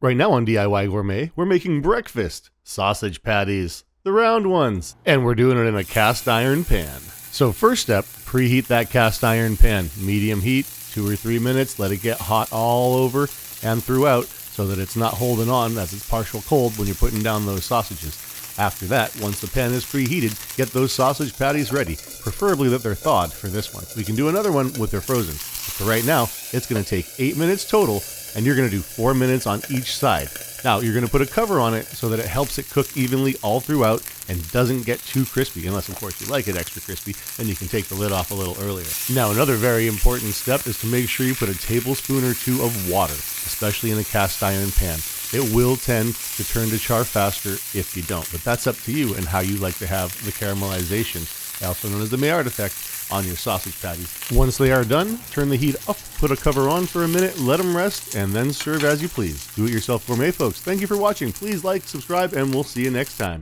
Right now on DIY Gourmet, we're making breakfast sausage patties, the round ones, and we're doing it in a cast iron pan. So first step, preheat that cast iron pan, medium heat, 2 or 3 minutes, let it get hot all over and throughout so that it's not holding on as it's partial cold when you're putting down those sausages. After that, once the pan is preheated, get those sausage patties ready, preferably that they're thawed for this one. We can do another one with their frozen. But for right now, it's going to take 8 minutes total, and you're going to do 4 minutes on each side. Now, you're going to put a cover on it so that it helps it cook evenly all throughout and doesn't get too crispy, unless, of course, you like it extra crispy, then you can take the lid off a little earlier. Now, another very important step is to make sure you put a tablespoon or 2 of water, especially in a cast iron pan. It will tend to turn to char faster if you don't, but that's up to you and how you like to have the caramelization, also known as the Maillard effect, on your sausage patties. Once they are done, turn the heat up, put a cover on for a minute, let them rest, and then serve as you please. Do it yourself gourmet, folks. Thank you for watching. Please like, subscribe, and we'll see you next time.